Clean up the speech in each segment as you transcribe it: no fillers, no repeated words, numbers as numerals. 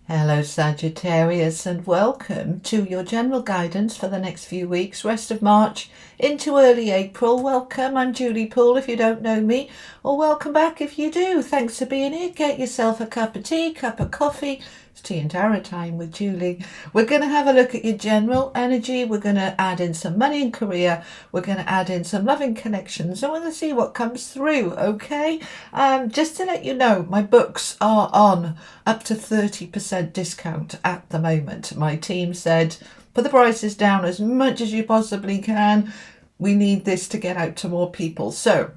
Hello Sagittarius, and welcome to your general guidance for the next few weeks, rest of March into early April. Welcome, I'm Julie Poole if you don't know me, or welcome back if you do. Thanks for being here. Get yourself a cup of tea, cup of coffee. It's tea and tarot time with Julie. We're going to have a look at your general energy. We're going to add in some money and career. We're going to add in some loving connections, and we're going to see what comes through, okay? Just to let you know, my books are on up to 30% discount at the moment. My team said, put the prices down as much as you possibly can. We need this to get out to more people. So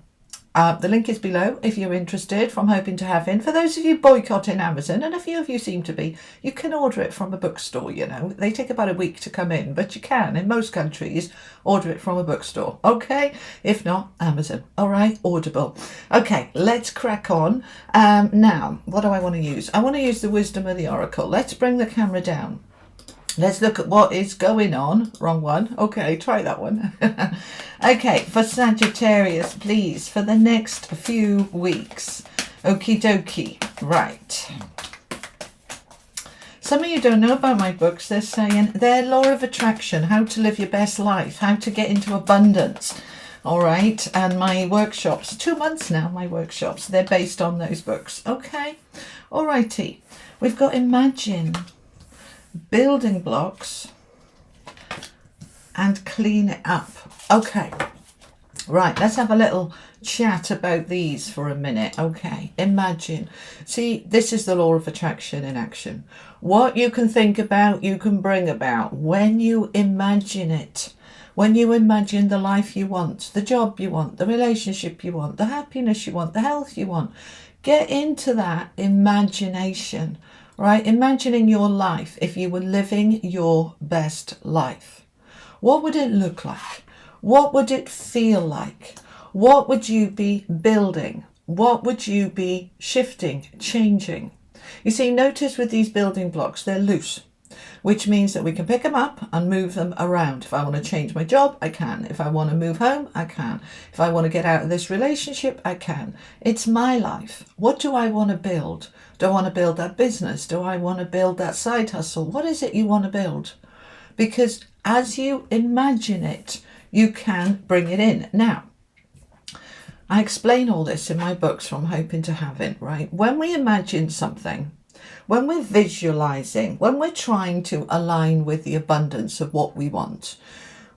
the link is below if you're interested from Hoping to Have In. For those of you boycotting Amazon, and a few of you seem to be, you can order it from a bookstore, you know. They take about a week to come in, but you can, in most countries, order it from a bookstore, okay? If not, Amazon, all right? Audible. Okay, let's crack on. Now, what do I want to use? I want to use the Wisdom of the Oracle. Let's bring the camera down. Let's look at what is going on. Wrong one. Okay, try that one. Okay, for Sagittarius, please, for the next few weeks. Okie dokie. Right. Some of you don't know about my books. They're saying they're law of attraction, how to live your best life, how to get into abundance. All right. And my workshops, 2 months now, my workshops, they're based on those books. Okay. All righty. We've got Imagine, building blocks, and clean it up. Okay, right, let's have a little chat about these for a minute. Okay, imagine. See, this is the law of attraction in action. What you can think about, you can bring about when you imagine it. When you imagine the life you want, the job you want, the relationship you want, the happiness you want, the health you want, get into that imagination. Right, imagining your life if you were living your best life. What would it look like? What would it feel like? What would you be building? What would you be shifting, changing? You see, notice with these building blocks, they're loose, which means that we can pick them up and move them around. If I want to change my job, I can. If I want to move home, I can. If I want to get out of this relationship, I can. It's my life. What do I want to build? Do I want to build that business? Do I want to build that side hustle? What is it you want to build? Because as you imagine it, you can bring it in. Now, I explain all this in my books from Hoping to Have It, right? When we imagine something, when we're visualizing, when we're trying to align with the abundance of what we want,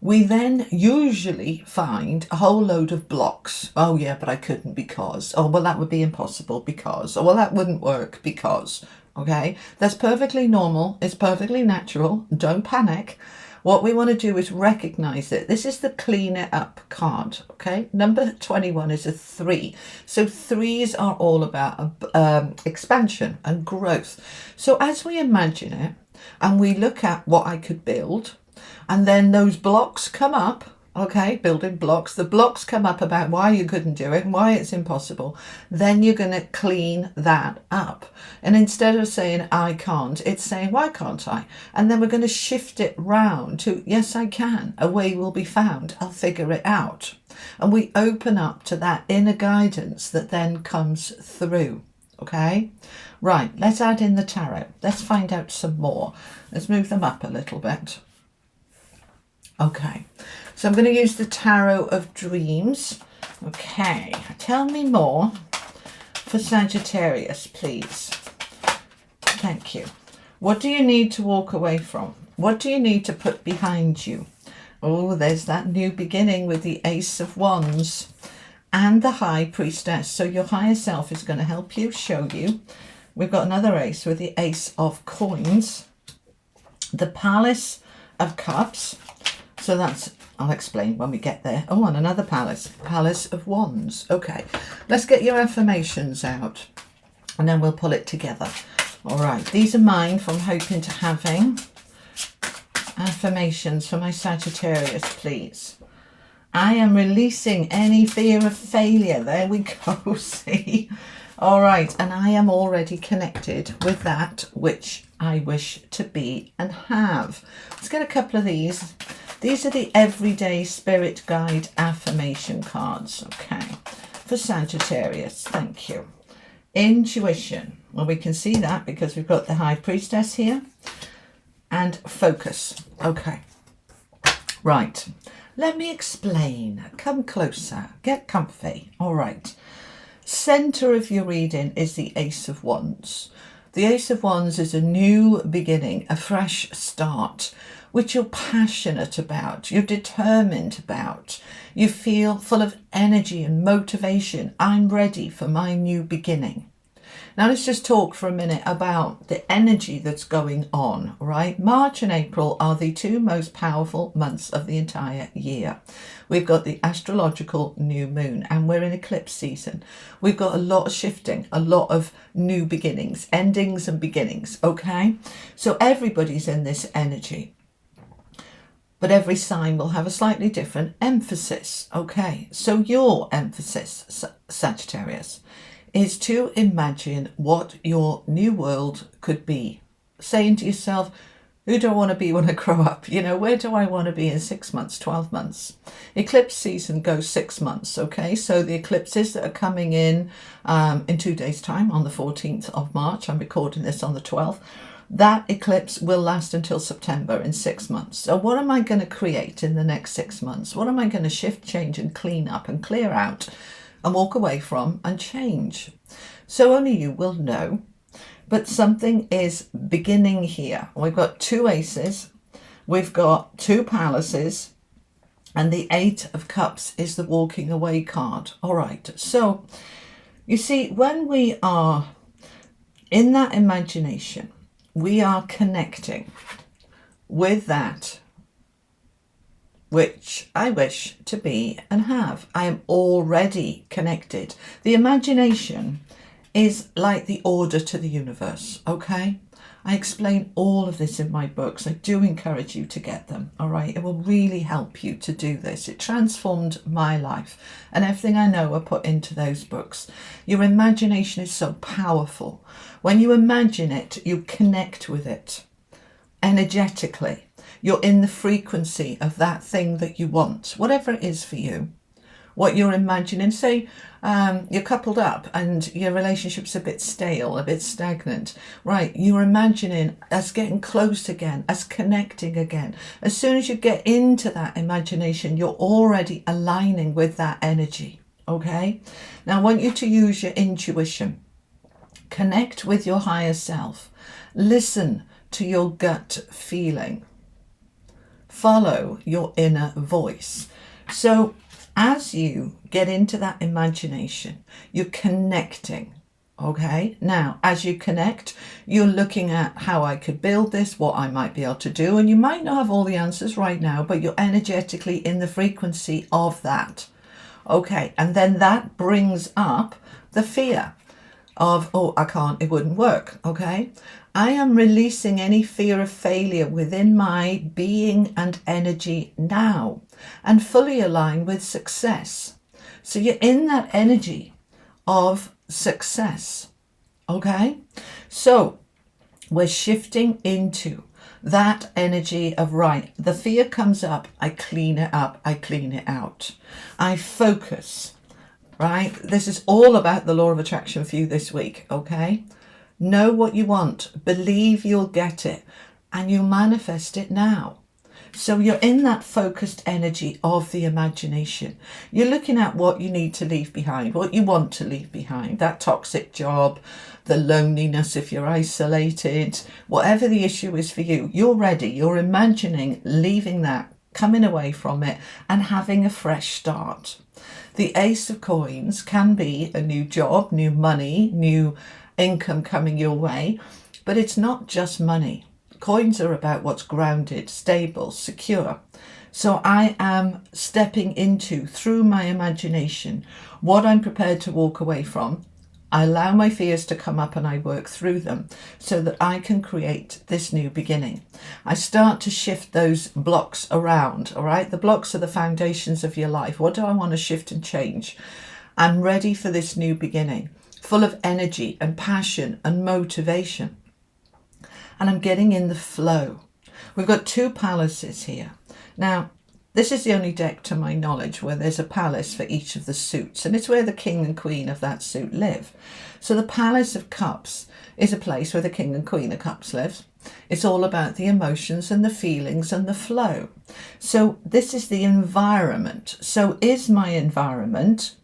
we then usually find a whole load of blocks. Oh yeah, but I couldn't because. Oh, well, that would be impossible because. Oh, well, that wouldn't work because. Okay, that's perfectly normal. It's perfectly natural. Don't panic. What we want to do is recognize it. This is the clean it up card. Okay, number 21 is a 3. So 3s are all about expansion and growth. So as we imagine it and we look at what I could build, and then those blocks come up, okay, building blocks, the blocks come up about why you couldn't do it and why it's impossible, then you're going to clean that up. And instead of saying, I can't, it's saying, why can't I? And then we're going to shift it round to, yes, I can. A way will be found. I'll figure it out. And we open up to that inner guidance that then comes through. Okay, right, let's add in the tarot. Let's find out some more. Let's move them up a little bit. Okay, so I'm going to use the Tarot of Dreams. Okay, tell me more for Sagittarius, please. Thank you. What do you need to walk away from? What do you need to put behind you? Oh, there's that new beginning with the Ace of Wands and the High Priestess. So your higher self is going to help you, show you. We've got another ace with the Ace of Coins, the Palace of Cups. So that's, I'll explain when we get there. Oh, and another Palace of Wands. Okay, let's get your affirmations out and then we'll pull it together. All right, these are mine from Hoping to Having. Affirmations for my Sagittarius, please. I am releasing any fear of failure. There we go, see? All right, and I am already connected with that which I wish to be and have. Let's get a couple of these. These are the Everyday Spirit Guide affirmation cards, okay, for Sagittarius. Thank you. Intuition. Well, we can see that because we've got the High Priestess here. And focus. Okay. Right. Let me explain. Come closer. Get comfy. All right. Center of your reading is the Ace of Wands. The Ace of Wands is a new beginning, a fresh start, which you're passionate about, you're determined about. You feel full of energy and motivation. I'm ready for my new beginning. Now let's just talk for a minute about the energy that's going on, right? March and April are the two most powerful months of the entire year. We've got the astrological new moon and we're in eclipse season. We've got a lot of shifting, a lot of new beginnings, endings and beginnings, okay? So everybody's in this energy. But every sign will have a slightly different emphasis, okay? So your emphasis, Sagittarius, is to imagine what your new world could be. Saying to yourself, who do I want to be when I grow up? You know, where do I want to be in 6 months, 12 months? Eclipse season goes 6 months, okay? So the eclipses that are coming in 2 days' time, on the 14th of March, I'm recording this on the 12th, that eclipse will last until September in 6 months. So what am I going to create in the next 6 months? What am I going to shift, change and clean up and clear out and walk away from and change? So only you will know, but something is beginning here. We've got 2 aces, we've got 2 palaces, and the 8 of cups is the walking away card. All right, so you see, when we are in that imagination, we are connecting with that which I wish to be and have. I am already connected. The imagination is like the order to the universe, okay? I explain all of this in my books. I do encourage you to get them, all right? It will really help you to do this. It transformed my life, and everything I know I put into those books. Your imagination is so powerful. When you imagine it, you connect with it energetically. You're in the frequency of that thing that you want, whatever it is for you. What you're imagining, say you're coupled up and your relationship's a bit stale, a bit stagnant, right? You're imagining us getting close again, us connecting again. As soon as you get into that imagination, you're already aligning with that energy, okay? Now I want you to use your intuition. Connect with your higher self. Listen to your gut feeling. Follow your inner voice. So as you get into that imagination, you're connecting, okay? Now, as you connect, you're looking at how I could build this, what I might be able to do, and you might not have all the answers right now, but you're energetically in the frequency of that, okay? And then that brings up the fear of, oh, I can't, it wouldn't work, okay? I am releasing any fear of failure within my being and energy now and fully align with success. So you're in that energy of success, okay? So we're shifting into that energy of, right, the fear comes up, I clean it up, I clean it out. I focus, right? This is all about the law of attraction for you this week, okay? Know what you want, believe you'll get it, and you manifest it now. So you're in that focused energy of the imagination. You're looking at what you need to leave behind, what you want to leave behind, that toxic job, the loneliness if you're isolated, whatever the issue is for you, you're ready. You're imagining leaving that, coming away from it, and having a fresh start. The Ace of Coins can be a new job, new money, new income coming your way, but it's not just money. Coins are about what's grounded, stable, secure. So I am stepping into, through my imagination, what I'm prepared to walk away from. I allow my fears to come up and I work through them so that I can create this new beginning. I start to shift those blocks around, all right? The blocks are the foundations of your life. What do I want to shift and change? I'm ready for this new beginning, full of energy and passion and motivation. And I'm getting in the flow. We've got 2 palaces here. Now, This is the only deck to my knowledge where there's a palace for each of the suits, and it's where the king and queen of that suit live. So the Palace of Cups is a place where the king and queen of cups lives. It's all about the emotions and the feelings and the flow. So this is the environment. So is my environment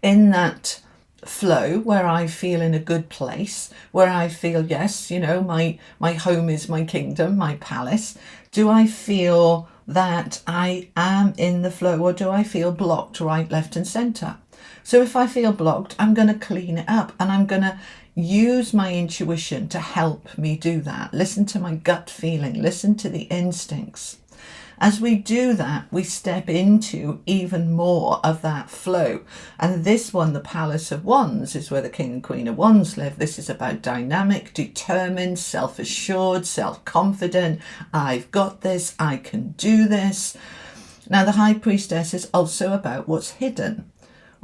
in that flow where I feel in a good place, where I feel, yes, you know, my home is my kingdom, my palace? Do I feel that I am in the flow, or do I feel blocked right, left and center? So if I feel blocked, I'm going to clean it up, and I'm going to use my intuition to help me do that. Listen to my gut feeling, listen to the instincts. As we do that, we step into even more of that flow. And this one, the Palace of Wands, is where the King and Queen of Wands live. This is about dynamic, determined, self-assured, self-confident. I've got this, I can do this. Now, the High Priestess is also about what's hidden.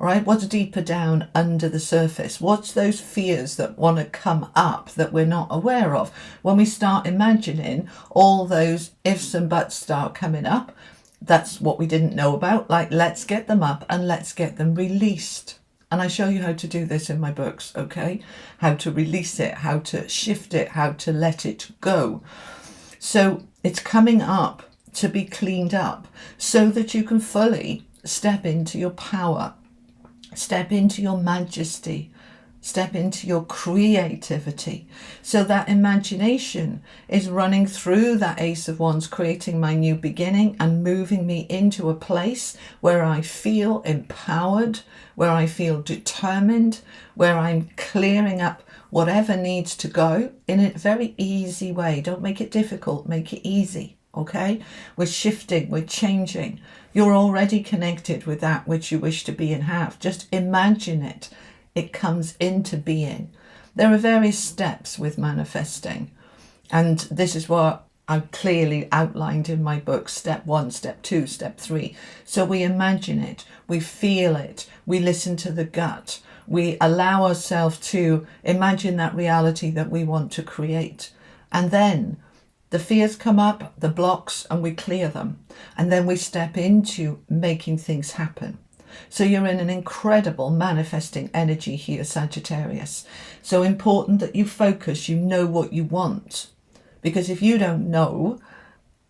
Right? What's deeper down under the surface? What's those fears that want to come up that we're not aware of? When we start imagining, all those ifs and buts start coming up. That's what we didn't know about. Like, let's get them up and let's get them released. And I show you how to do this in my books, okay? How to release it, how to shift it, how to let it go. So it's coming up to be cleaned up so that you can fully step into your power. Step into your majesty, step into your creativity. So that imagination is running through that Ace of Wands, creating my new beginning and moving me into a place where I feel empowered, where I feel determined, where I'm clearing up whatever needs to go in a very easy way. Don't make it difficult, make it easy. Okay, we're shifting, we're changing. You're already connected with that which you wish to be and have. Just imagine it. It comes into being. There are various steps with manifesting. And this is what I've clearly outlined in my book. Step 1, step 2, step 3. So we imagine it. We feel it. We listen to the gut. We allow ourselves to imagine that reality that we want to create. And then the fears come up, the blocks, and we clear them. And then we step into making things happen. So you're in an incredible manifesting energy here, Sagittarius. So important that you focus, you know what you want. Because if you don't know,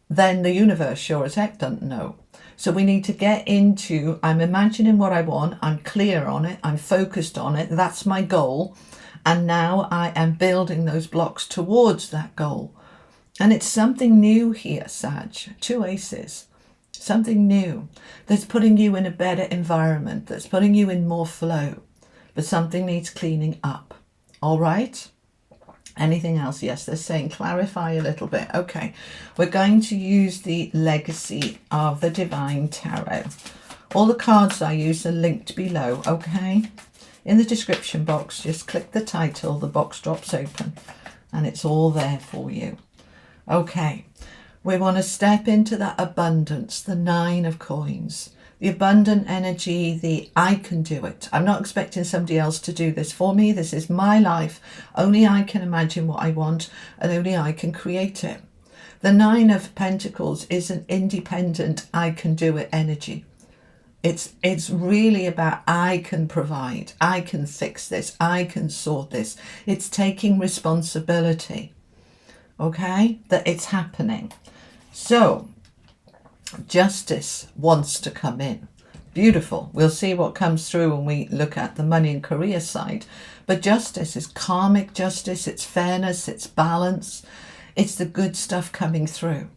then the universe sure as heck doesn't know. So we need to get into, I'm imagining what I want, I'm clear on it, I'm focused on it, that's my goal. And now I am building those blocks towards that goal. And it's something new here, Sag. 2 aces. Something new that's putting you in a better environment, that's putting you in more flow. But something needs cleaning up. All right? Anything else? Yes, they're saying clarify a little bit. Okay, we're going to use the Legacy of the Divine Tarot. All the cards I use are linked below, okay? In the description box, just click the title, the box drops open, and it's all there for you. Okay, we want to step into that abundance, the 9 of coins, the abundant energy, the I can do it. I'm not expecting somebody else to do this for me. This is my life. Only I can imagine what I want, and only I can create it. The 9 of Pentacles is an independent, I can do it energy. It's really about I can provide, I can fix this, I can sort this. It's taking responsibility. Okay, that it's happening. So justice wants to come in. Beautiful. We'll see what comes through when we look at the money and career side. But justice is karmic justice, it's fairness, it's balance, it's the good stuff coming through.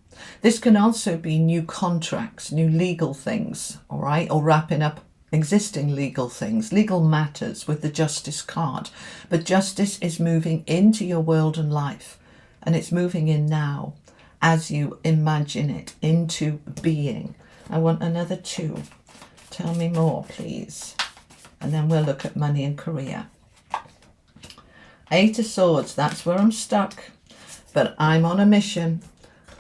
This can also be new contracts, new legal things, all right, or wrapping up existing legal things, legal matters with the justice card. But justice is moving into your world and life. And it's moving in now as you imagine it into being. I want another 2. Tell me more, please. And then we'll look at money and career. 8 of Swords, that's where I'm stuck. But I'm on a mission.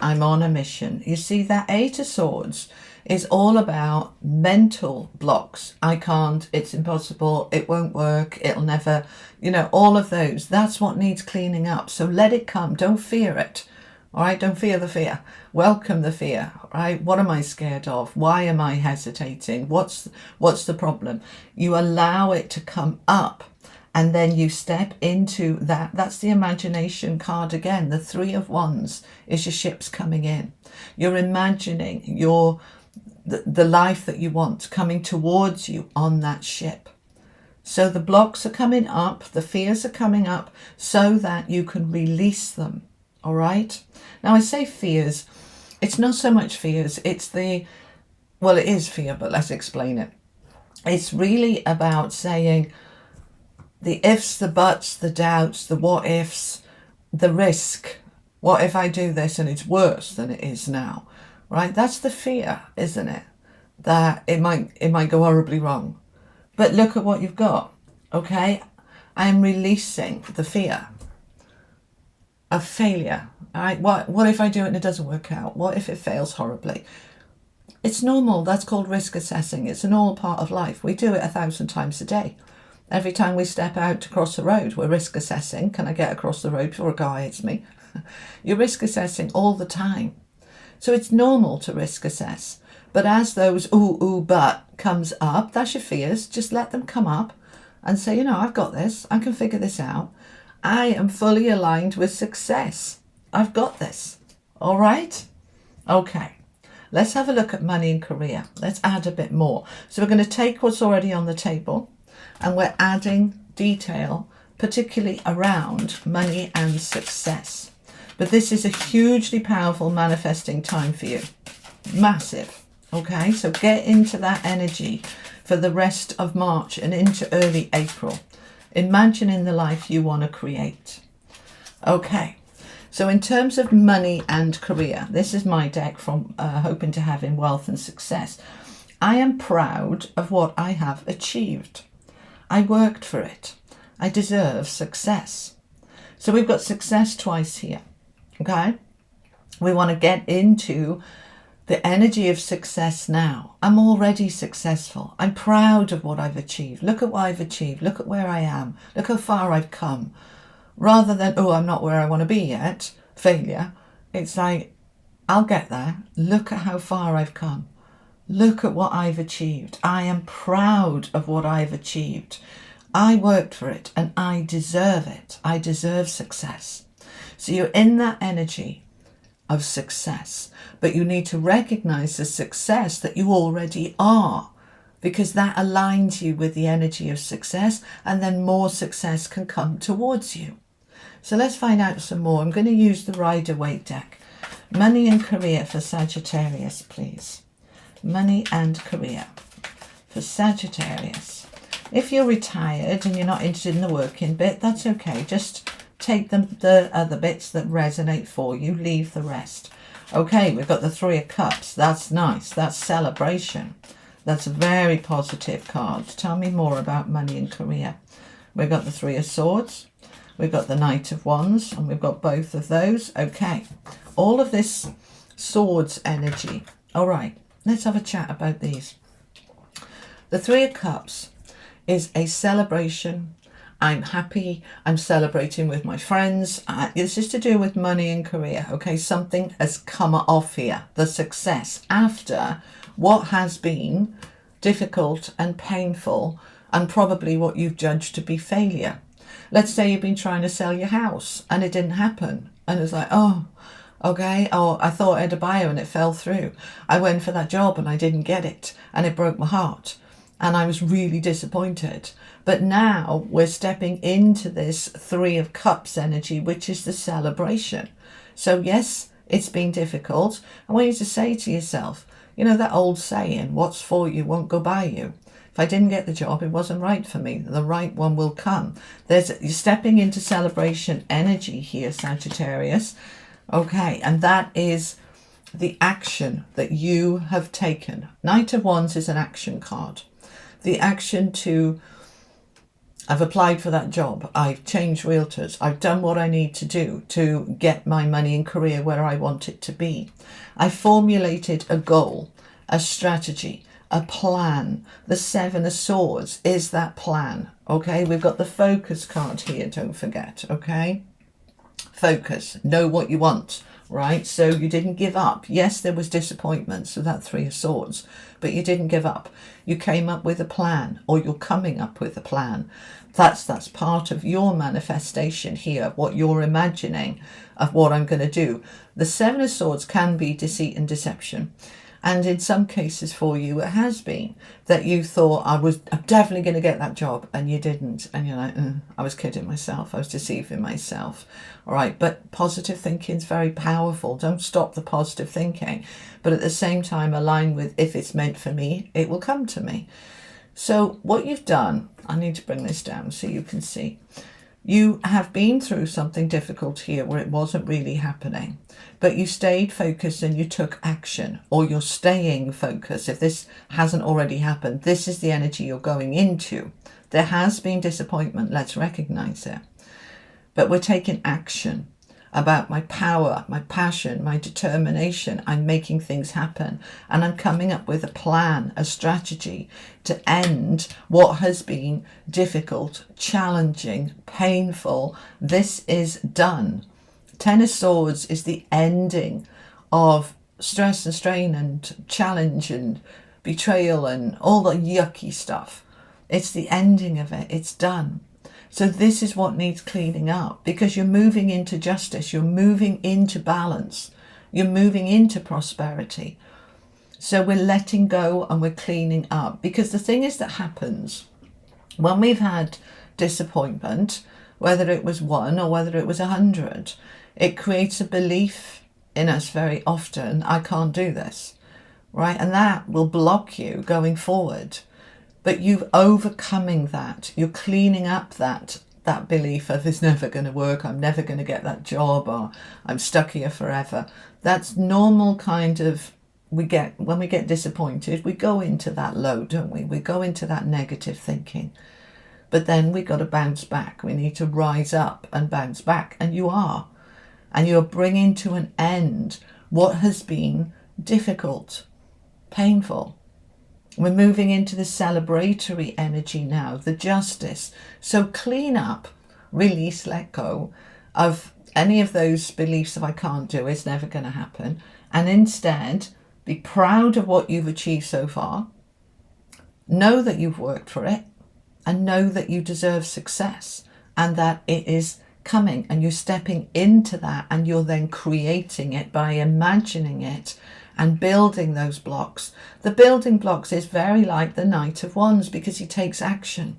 I'm on a mission. You see, that 8 of Swords is all about mental blocks. I can't, it's impossible, it won't work, it'll never, you know, all of those. That's what needs cleaning up. So let it come. Don't fear it. All right, don't fear the fear. Welcome the fear. All right, what am I scared of? Why am I hesitating? What's the problem? You allow it to come up, and then you step into that. That's the imagination card again. The Three of Wands is your ships coming in. You're imagining the life that you want coming towards you on that ship. So the blocks are coming up, the fears are coming up so that you can release them. All right. Now I say fears, it's not so much fears, it's it is fear, but let's explain it. It's really about saying the ifs, the buts, the doubts, the what ifs, the risk. What if I do this and it's worse than it is now? Right? That's the fear, isn't it? That it might go horribly wrong. But look at what you've got. Okay? I'm releasing the fear of failure. All right, what if I do it and it doesn't work out? What if it fails horribly? It's normal. That's called risk assessing. It's a normal part of life. We do it 1,000 times a day. Every time we step out to cross the road, we're risk assessing. Can I get across the road before a car hits me? You're risk assessing all the time. So it's normal to risk assess. But as those but comes up, that's your fears. Just let them come up and say, I've got this. I can figure this out. I am fully aligned with success. I've got this. All right? Okay. Let's have a look at money and career. Let's add a bit more. So we're going to take what's already on the table and we're adding detail, particularly around money and success. But this is a hugely powerful manifesting time for you. Massive. Okay? So get into that energy for the rest of March and into early April. Imagining the life you want to create. Okay, so in terms of money and career, this is my deck from Hoping to Have in Wealth and Success. I am proud of what I have achieved. I worked for it. I deserve success. So we've got success twice here. Okay, we want to get into the energy of success now. I'm already successful. I'm proud of what I've achieved. Look at what I've achieved. Look at where I am. Look how far I've come. Rather than, I'm not where I want to be yet, failure. It's like, I'll get there. Look at how far I've come. Look at what I've achieved. I am proud of what I've achieved. I worked for it and I deserve it. I deserve success. So you're in that energy of success, but you need to recognize the success that you already are, because that aligns you with the energy of success, and then more success can come towards you. So let's find out some more. I'm going to use the Rider-Waite deck. Money and career for Sagittarius, please. Money and career for Sagittarius. If you're retired and you're not interested in the working bit, that's okay. Just take the other bits that resonate for you, leave the rest. Okay, we've got the Three of Cups. That's nice. That's celebration. That's a very positive card. Tell me more about money and career. We've got the Three of Swords. We've got the Knight of Wands, and we've got both of those. Okay, all of this swords energy. All right, let's have a chat about these. The Three of Cups is a celebration. I'm happy, I'm celebrating with my friends. This is to do with money and career, okay? Something has come off here, the success, after what has been difficult and painful and probably what you've judged to be failure. Let's say you've been trying to sell your house and it didn't happen. And it's like, okay, I thought I had a buyer and it fell through. I went for that job and I didn't get it and it broke my heart. And I was really disappointed. But now we're stepping into this Three of Cups energy, which is the celebration. So yes, it's been difficult. I want you to say to yourself, that old saying, what's for you won't go by you. If I didn't get the job, it wasn't right for me. The right one will come. You're stepping into celebration energy here, Sagittarius. Okay, and that is the action that you have taken. Knight of Wands is an action card. The action to, I've applied for that job, I've changed realtors, I've done what I need to do to get my money and career where I want it to be. I formulated a goal, a strategy, a plan. The Seven of Swords is that plan, okay? We've got the focus card here, don't forget, okay? Focus, know what you want, right? So you didn't give up. Yes, there was disappointment, so that Three of Swords, but you didn't give up. You came up with a plan, or you're coming up with a plan. That's part of your manifestation here, what you're imagining of what I'm going to do. The Seven of Swords can be deceit and deception. And in some cases for you, it has been that you thought, I'm definitely going to get that job, and you didn't. And you're like, I was kidding myself. I was deceiving myself. All right. But positive thinking is very powerful. Don't stop the positive thinking. But at the same time, align with, if it's meant for me, it will come to me. So what you've done, I need to bring this down so you can see. You have been through something difficult here where it wasn't really happening, but you stayed focused and you took action, or you're staying focused. If this hasn't already happened, this is the energy you're going into. There has been disappointment. Let's recognize it. But we're taking action about my power, my passion, my determination. I'm making things happen, and I'm coming up with a plan, a strategy to end what has been difficult, challenging, painful. This is done. Ten of Swords is the ending of stress and strain and challenge and betrayal and all the yucky stuff. It's the ending of it. It's done. So this is what needs cleaning up, because you're moving into justice. You're moving into balance. You're moving into prosperity. So we're letting go and we're cleaning up, because the thing is that happens when we've had disappointment, whether it was 1 or whether it was 100, it creates a belief in us very often, I can't do this, right? And that will block you going forward. But you've overcoming that. You're cleaning up that belief of it's never going to work, I'm never going to get that job, or I'm stuck here forever. That's normal kind of, when we get disappointed, we go into that low, don't we? We go into that negative thinking. But then we got to bounce back. We need to rise up and bounce back. And you are. And you're bringing to an end what has been difficult, painful. We're moving into the celebratory energy now, the justice. So clean up, release, let go of any of those beliefs of I can't do, it's never going to happen. And instead, be proud of what you've achieved so far. Know that you've worked for it, and know that you deserve success, and that it is coming, and you're stepping into that, and you're then creating it by imagining it and building those blocks. The building blocks is very like the Knight of Wands, because he takes action.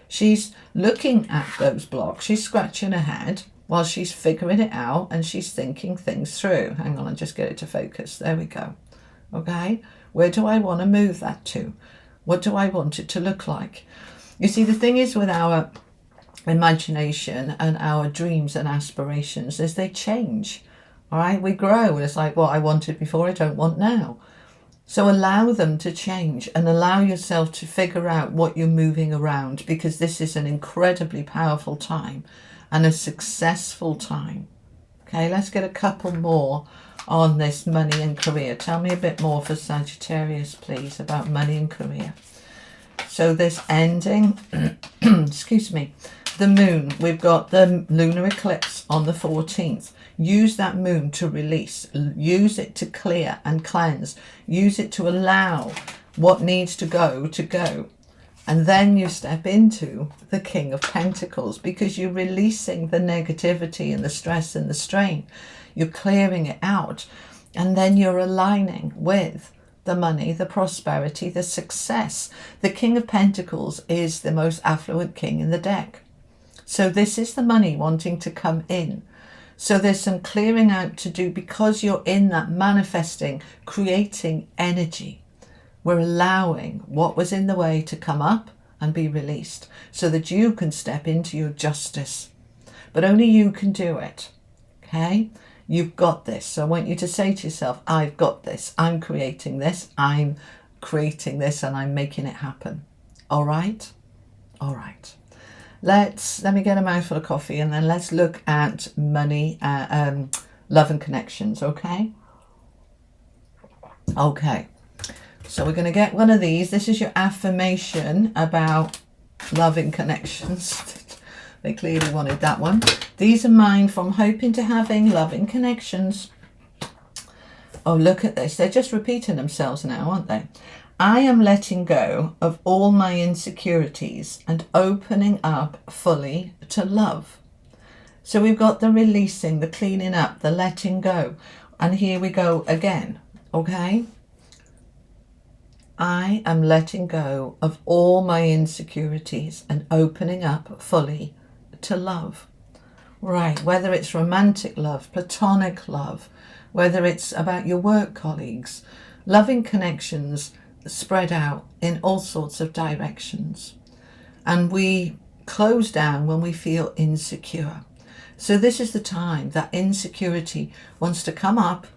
She's looking at those blocks. She's scratching her head while she's figuring it out, and she's thinking things through. Hang on, I'll just get it to focus. There we go. Okay, where do I want to move that to? What do I want it to look like? You see, the thing is with our imagination and our dreams and aspirations is they change. All right, we grow. It's like what I wanted before, I don't want now. So allow them to change, and allow yourself to figure out what you're moving around, because this is an incredibly powerful time and a successful time. Okay, let's get a couple more on this money and career. Tell me a bit more for Sagittarius, please, about money and career. So this ending, excuse me, the moon, we've got the lunar eclipse on the 14th. Use that moon to release. Use it to clear and cleanse. Use it to allow what needs to go. And then you step into the King of Pentacles, because you're releasing the negativity and the stress and the strain. You're clearing it out. And then you're aligning with the money, the prosperity, the success. The King of Pentacles is the most affluent king in the deck. So this is the money wanting to come in. So there's some clearing out to do, because you're in that manifesting, creating energy. We're allowing what was in the way to come up and be released, so that you can step into your justice. But only you can do it. Okay? You've got this. So I want you to say to yourself, I've got this. I'm creating this. I'm creating this, and I'm making it happen. All right? All right. Let me get a mouthful of coffee, and then let's look at money, love and connections, okay? Okay, so we're going to get one of these. This is your affirmation about loving connections. They clearly wanted that one. These are mine from hoping to having loving connections. Oh, look at this. They're just repeating themselves now, aren't they? I am letting go of all my insecurities and opening up fully to love. So we've got the releasing, the cleaning up, the letting go. And here we go again, okay? I am letting go of all my insecurities and opening up fully to love. Right, whether it's romantic love, platonic love, whether it's about your work colleagues, loving connections spread out in all sorts of directions. And we close down when we feel insecure. So this is the time that insecurity wants to come up,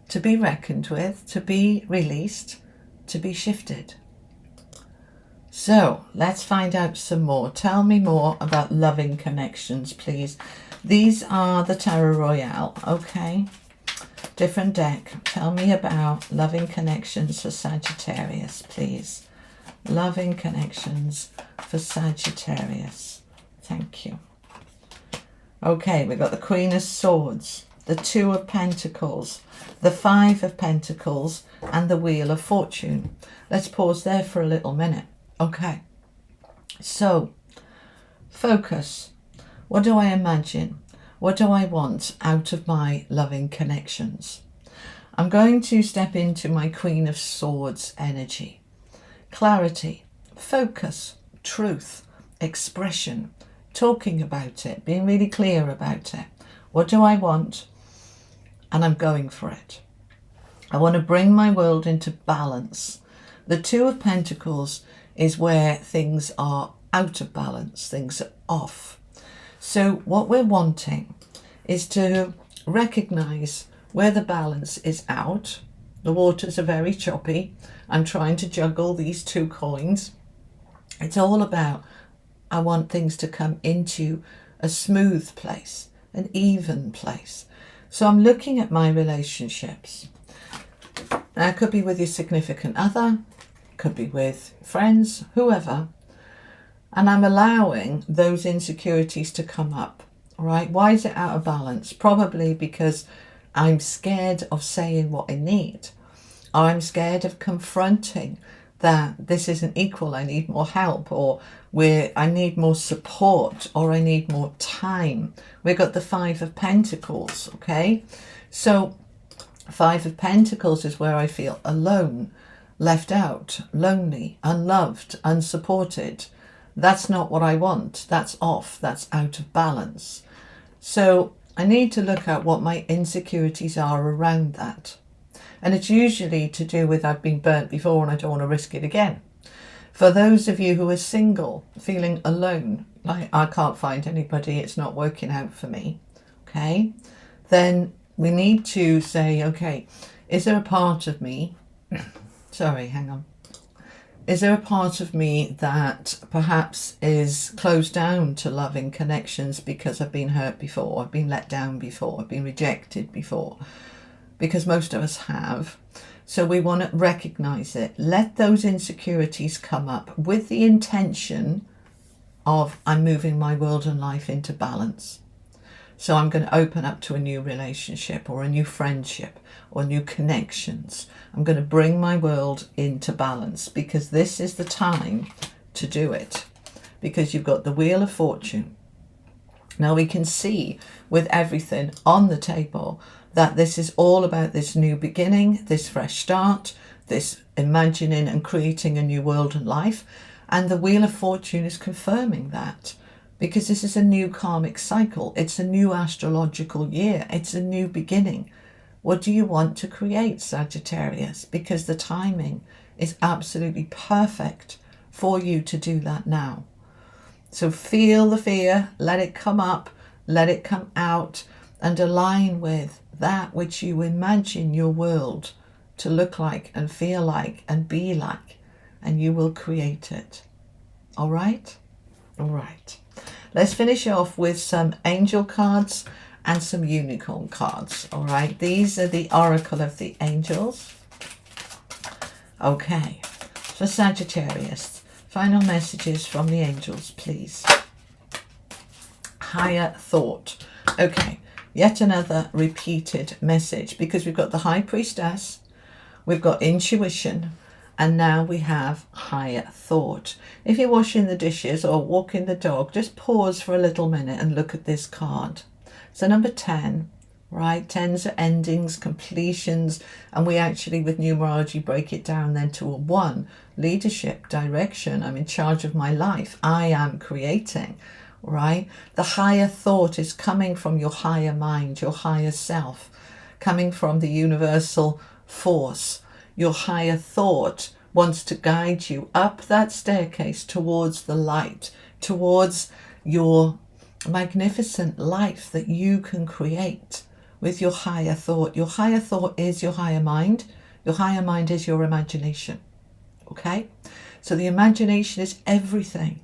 to be reckoned with, to be released, to be shifted. So let's find out some more. Tell me more about loving connections, please. These are the Tarot Royale, okay? Different deck. Tell me about loving connections for Sagittarius, please. Loving connections for Sagittarius. Thank you. Okay, we've got the Queen of Swords, the Two of Pentacles, the Five of Pentacles, and the Wheel of Fortune. Let's pause there for a little minute. Okay, so focus. What do I imagine? What do I want out of my loving connections? I'm going to step into my Queen of Swords energy. Clarity, focus, truth, expression, talking about it, being really clear about it. What do I want? And I'm going for it. I want to bring my world into balance. The Two of Pentacles is where things are out of balance, things are off. So what we're wanting is to recognize where the balance is out. The waters are very choppy. I'm trying to juggle these two coins. It's all about, I want things to come into a smooth place, an even place. So I'm looking at my relationships. Now, it could be with your significant other, could be with friends, whoever. And I'm allowing those insecurities to come up, all right? Why is it out of balance? Probably because I'm scared of saying what I need. Or I'm scared of confronting that this isn't equal, I need more help, or I need more support, or I need more time. We've got the Five of Pentacles, okay? So Five of Pentacles is where I feel alone, left out, lonely, unloved, unsupported. That's not what I want. That's off. That's out of balance. So I need to look at what my insecurities are around that. And it's usually to do with I've been burnt before and I don't want to risk it again. For those of you who are single, feeling alone, like I can't find anybody, it's not working out for me, okay? Then we need to say, okay, is there a part of me, sorry, hang on. Is there a part of me that perhaps is closed down to loving connections because I've been hurt before, I've been let down before, I've been rejected before? Because most of us have. So we want to recognize it. Let those insecurities come up with the intention of I'm moving my world and life into balance. So I'm going to open up to a new relationship or a new friendship or new connections. I'm going to bring my world into balance because this is the time to do it. Because you've got the Wheel of Fortune. Now we can see with everything on the table that this is all about this new beginning, this fresh start, this imagining and creating a new world and life. And the Wheel of Fortune is confirming that. Because this is a new karmic cycle. It's a new astrological year. It's a new beginning. What do you want to create, Sagittarius? Because the timing is absolutely perfect for you to do that now. So feel the fear, let it come up, let it come out, and align with that which you imagine your world to look like and feel like and be like, and you will create it. All right? All right. Let's finish off with some angel cards and some unicorn cards. All right, these are the Oracle of the Angels. Okay, for Sagittarius, final messages from the angels, please. Higher thought. Okay, Yet another repeated message, because we've got the High Priestess, we've got intuition, and now we have higher thought. If you're washing the dishes or walking the dog, just pause for a little minute and look at this card. So number 10, right? 10s are endings, completions, and we actually, with numerology, break it down then to a 1, leadership, direction. I'm in charge of my life. I am creating, right? The higher thought is coming from your higher mind, your higher self, coming from the universal force. Your higher thought wants to guide you up that staircase towards the light, towards your magnificent life that you can create with your higher thought. Your higher thought is your higher mind. Your higher mind is your imagination. Okay? So the imagination is everything.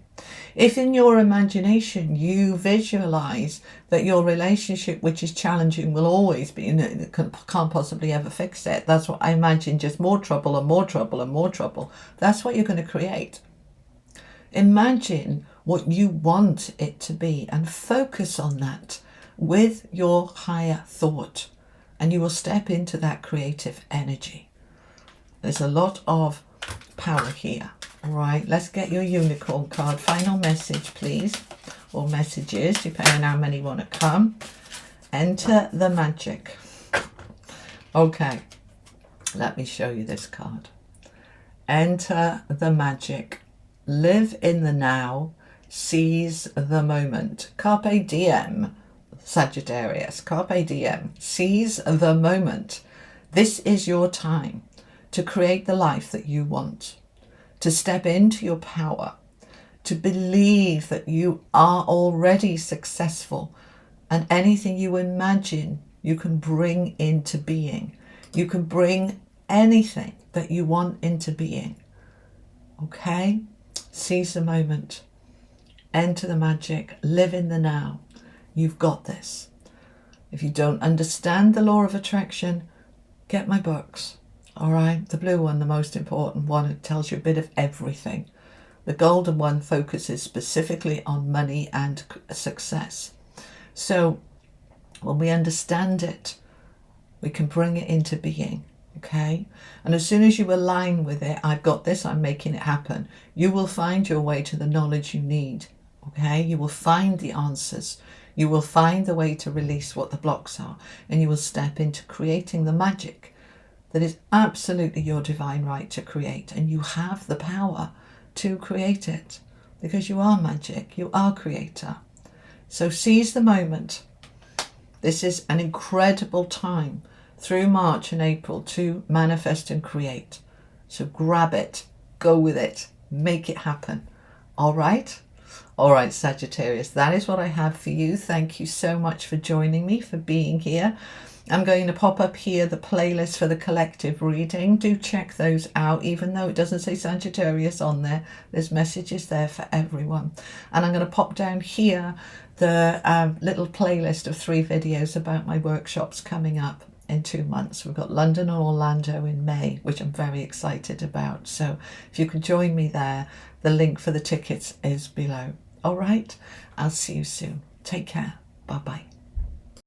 If in your imagination you visualize that your relationship, which is challenging, will always be, can't possibly ever fix it. That's what I imagine, just more trouble and more trouble and more trouble. That's what you're going to create. Imagine what you want it to be and focus on that with your higher thought, and you will step into that creative energy. There's a lot of power here. All right, let's get your unicorn card. Final message, please, or messages, depending on how many you want to come. Enter the magic. Okay, let me show you this card. Enter the magic. Live in the now. Seize the moment. Carpe diem, Sagittarius. Carpe diem. Seize the moment. This is your time to create the life that you want, to step into your power, to believe that you are already successful, and anything you imagine you can bring into being. You can bring anything that you want into being. Okay? Seize the moment. Enter the magic. Live in the now. You've got this. If you don't understand the law of attraction, get my books. All right, the blue one, the most important one, it tells you a bit of everything. The golden one focuses specifically on money and success. So when we understand it, we can bring it into being, okay? And as soon as you align with it, I've got this, I'm making it happen, you will find your way to the knowledge you need, okay? You will find the answers. You will find the way to release what the blocks are, and you will step into creating the magic that is absolutely your divine right to create, and you have the power to create it because you are magic, you are creator. So seize the moment. This is an incredible time through March and April to manifest and create. So grab it, go with it, make it happen. All right? All right, Sagittarius, that is what I have for you. Thank you so much for joining me, for being here. I'm going to pop up here the playlist for the collective reading. Do check those out, even though it doesn't say Sagittarius on there. There's messages there for everyone. And I'm going to pop down here the little playlist of 3 videos about my workshops coming up in 2 months. We've got London and Orlando in May, which I'm very excited about. So if you can join me there, the link for the tickets is below. All right, I'll see you soon. Take care. Bye-bye.